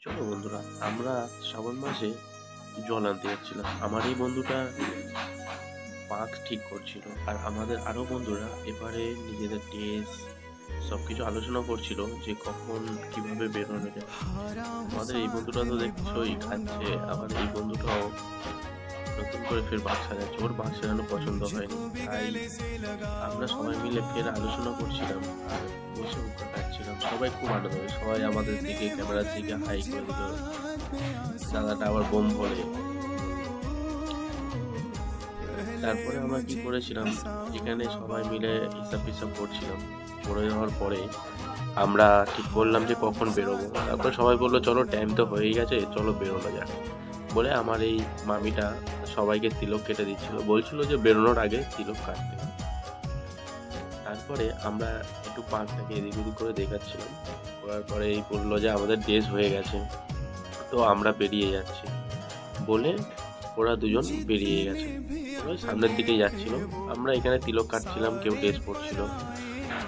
চলো বন্ধুরা, আমরা শ্রাবণ মাসে জল আনতে যাচ্ছিলাম। আমার এই বন্ধুটা পার্ক ঠিক করছিল, আর আমাদের আরো বন্ধুরা এবারে নিজেদের ড্রেস সবকিছু আলোচনা করছিল যে কখন কিভাবে বেরোনো যায়। আমাদের এই বন্ধুটা তো দেখছোই খাচ্ছে, আবার এই বন্ধুটাও নতুন করে ফের বাক্স সাজাচ্ছে। ওর বাক্স সাজানো পছন্দ হয়নি, তাই আমরা সবাই মিলে ফের আলোচনা করছিলাম আর বসে হুক্কা খাচ্ছিলাম। সবাই খুব আনন্দ হবে, সবাই আমাদের দিকে ক্যামেরার দিকে হাই করে দিল। দাদাটা আবার বোম ভরে। তারপরে আমরা কি করেছিলাম, এখানে সবাই মিলে হিসাব টিসাব করছিলাম। করে যাওয়ার পরে আমরা ঠিক করলাম যে কখন বেরোবো। তারপরে সবাই বললো চলো টাইম তো হয়েই গেছে, চলো বেরোনো যাক বলে আমার এই মামিটা সবাইকে তিলক কেটে দিচ্ছিল, বলছিল যে বেরোনোর আগে তিলক কাটতে। তারপরে আমরা একটু পার্কটাকে এদিক ওদিক করে দেখাচ্ছিলাম। করার পরে এই বললো যে আমাদের ড্রেস হয়ে গেছে, তো আমরা বেরিয়ে যাচ্ছি বলে ওরা দুজন বেরিয়ে গেছে। ওই সামনের দিকে যাচ্ছিল, আমরা এখানে তিলক কাটছিলাম, কেউ ড্রেস পরছিল।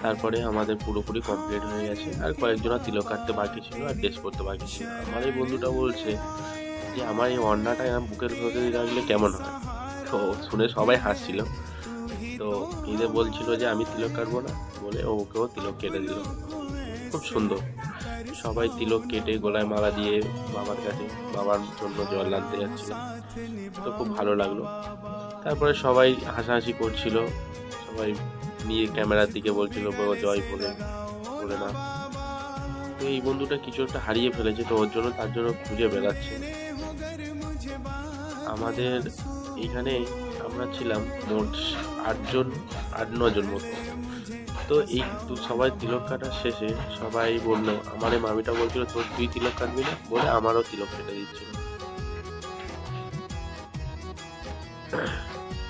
তারপরে আমাদের পুরোপুরি কমপ্লিট হয়ে গেছে, আর কয়েকজনা তিলক কাটতে বাকি ছিল আর ড্রেস পরতে বাকি ছিল। আমার এই বন্ধুটা বলছে যে আমার এই অন্নাটা এরকম বুকের ভেতরে রাখলে কেমন হয়। তো শুনে সবাই হাসছিল। তো ঈদে বলছিল যে আমি তিলক কাটবো না বলে ওকেও তিলক কেটে দিল। খুব সুন্দর, সবাই তিলক কেটে গলায় মালা দিয়ে বাবার কাছে বাবার জন্য জল আনতে যাচ্ছিল। তো খুব ভালো লাগলো। তারপরে সবাই হাসাহাসি করছিল, সবাই নিয়ে ক্যামেরার দিকে বলছিল বাবা জয় বলে বলে না। তো এই বন্ধুটা কিছু একটা হারিয়ে ফেলেছে, তো ওর জন্য তার জন্য খুঁজে বেড়াচ্ছে। আমাদের এখানে আমরা ছিলাম মোট 8-9 জন মতো। তো এই সবাই তিলক কাটার শেষে সবাই বললো, আমার এই মামিটা বলছিল তুই তিলক কাটবি না বলে আমারও তিলক কেটে দিচ্ছিল।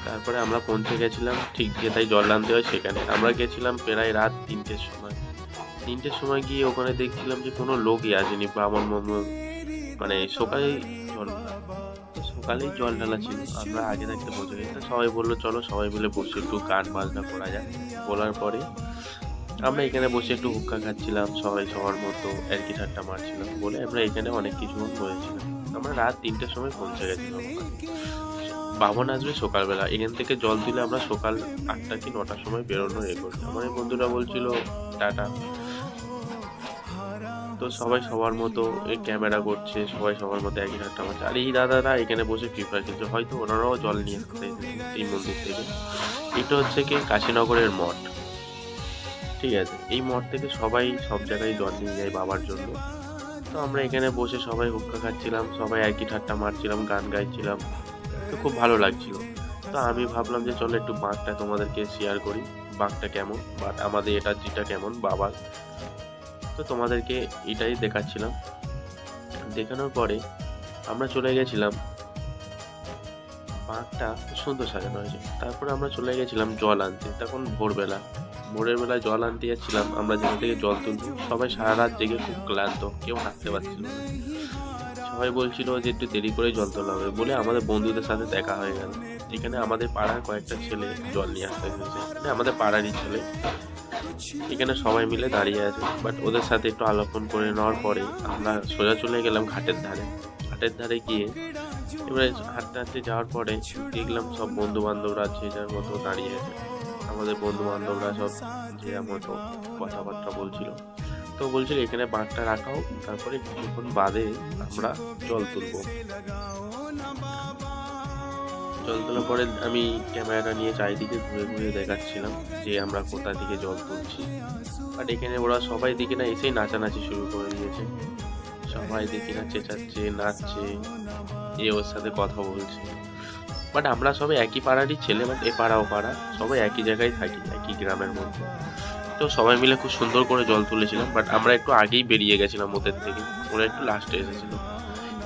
তারপরে আমরা পৌঁছে গেছিলাম ঠিক যেটাই জল আনতে হয় সেখানে। আমরা গেছিলাম প্রায় রাত 3টের সময়। 3টের সময় গিয়ে ওখানে দেখছিলাম যে কোনো লোকই আসেনি। ব্রাহ্মণ মানে সকালেই জল ঢালা ছিল। আমরা আগে থাকতে পৌঁছে গেছিলাম। সবাই বললো চলো সবাই মিলে বসে একটু গান বাজনা করা যায়। বলার পরে আমরা এখানে বসে একটু হুক্কা খাচ্ছিলাম, সবাই সবার মতো আর কি ঠাট্টা মারছিলাম বলে আমরা এখানে অনেক কিছুক্ষণ বসেছিলাম। আমরা রাত 3টের সময় পৌঁছে গেছিলাম। বামন আসবে সকালবেলা, এখান থেকে জল দিলে আমরা সকাল 8টা কি 9টার সময় বেরোনো করছি। আমার এই বন্ধুরা বলছিল টাটা। তো সবাই সবার মতো এই ক্যামেরা করছে, সবাই সবার মতো একই ঠাট্টা মারছে। আর এই দাদারা এখানে বসে ফ্রি ফায়ার খেলছে, হয়তো ওনারাও জল নিয়ে আসতে এই মন্দির থেকে। এটা হচ্ছে কি কাশীনগরের মঠ, ঠিক আছে। এই মঠ থেকে সবাই সব জায়গায় জল নিয়ে যায় বাবার জন্য। তো আমরা এখানে বসে সবাই হুক্কা খাচ্ছিলাম, সবাই একই ঠাট্টা মারছিলাম, গান গাইছিলাম। তো খুব ভালো লাগছিল। তো আমি ভাবলাম যে চলো একটু বাঘটা তোমাদেরকে শেয়ার করি, বাঘটা কেমন বা আমাদের এটা যেটা কেমন বাবার। তো তোমাদেরকে এটাই দেখাচ্ছিলাম। দেখানোর পরে আমরা চলে গেছিলাম, বাঘটা সুন্দর সাজানো হয়েছে। তারপরে আমরা চলে গেছিলাম জল আনতে। তখন ভোরের বেলায় জল আনতে যাচ্ছিলাম। আমরা যেখান থেকে জল তুলব সবাই সারা রাত জেগে খুব ক্লান্ত, কেউ হাঁটতে পারছিল না। সবাই বলছিল যে একটু দেরি করে জল তোলা হবে বলে আমাদের বন্ধুদের সাথে দেখা হয়ে গেল। এখানে আমাদের পাড়ার কয়েকটা ছেলে জল নিয়ে আসতে এসেছে, মানে আমাদের পাড়ারই ছেলে। এখানে সবাই মিলে দাঁড়িয়ে আছে, বাট ওদের সাথে একটু আলাপন করে নেওয়ার পরে আমরা সোজা চলে গেলাম ঘাটের ধারে। ঘাটের ধারে গিয়ে এবারে হাঁটতে হাঁটতে যাওয়ার পরে দেখলাম সব বন্ধু বান্ধবরা যে যার মতো দাঁড়িয়ে আছে। আমাদের বন্ধু বান্ধবরা সব যে যার মতো কথাবার্তা বলছিল। তো বলছিল এখানে বাঁকটা রাখাও, তারপরে কিছুক্ষণ বাদে আমরা জল তুলবো। জল তোলার পরে আমি ক্যামেরাটা নিয়ে চারিদিকে ঘুরে ঘুরে দেখাচ্ছিলাম যে আমরা কোথা থেকে জল তুলছি। বাট এখানে ওরা সবাই দেখি না এসেই নাচানাচি শুরু করে দিয়েছে। সবাই দেখি না চেঁচাচ্ছে, নাচছে, এ ওর সাথে কথা বলছে। বাট আমরা সবাই একই পাড়ারই ছেলে, বাট এ পাড়া ও পাড়া সবাই একই জায়গায় থাকি, একই গ্রামের মধ্যে। তো সবাই মিলে খুব সুন্দর করে জল তুলেছিলাম। বাট আমরা একটু আগেই বেরিয়ে গেছিলাম ওদের থেকে, ওরা একটু লাস্টে এসেছিল,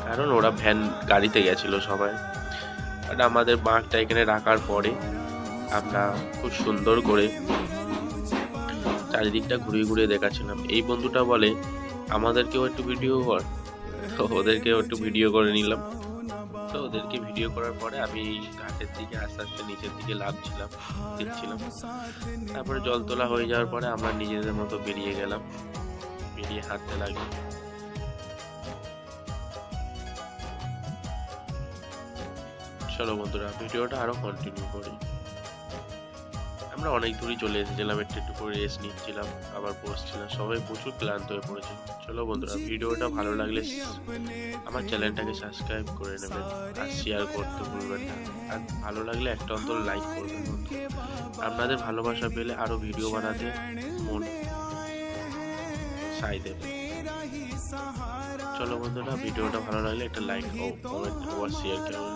কারণ ওরা ভ্যান গাড়িতে গেছিল সবাই। বাট আমাদের বাঁকটা এখানে রাখার পরে আমরা খুব সুন্দর করে চারিদিকটা ঘুরিয়ে ঘুরিয়ে দেখাচ্ছিলাম। এই বন্ধুটা বলে আমাদেরকেও একটু ভিডিও কর, তো ওদেরকেও একটু ভিডিও করে নিলাম। তো ওদেরকে ভিডিও করার পরে আমি ঘাটের দিকে আস্তে আস্তে নিচের দিকে নামছিলাম, দেখছিলাম। তারপরে জল তোলা হয়ে যাওয়ার পরে আমরা নিজেদের মতো বেরিয়ে গেলাম, বেরিয়ে হাঁটতে লাগলাম। চলো বন্ধুরা ভিডিওটা আরো কন্টিনিউ করি। আমরা অনেক দূরই চলে এসেছিলাম, একটু করে রেস্ট নিচ্ছিলাম, আবার বসছিলাম, সবাই প্রচুর ক্লান্ত হয়ে পড়েছিল। চলো বন্ধুরা ভিডিওটা ভালো লাগলে আমার চ্যানেলটাকে সাবস্ক্রাইব করে নেবেন আর শেয়ার করতে ভুলবেন না। আর ভালো লাগলে একটা অন্তত লাইক করবেন বন্ধু। আপনাদের ভালোবাসা পেলে আরো ভিডিও বানাতে মন সাই দেবে। চলো বন্ধুরা ভিডিওটা ভালো লাগলে একটা লাইক ও কমেন্ট ও শেয়ার করুন।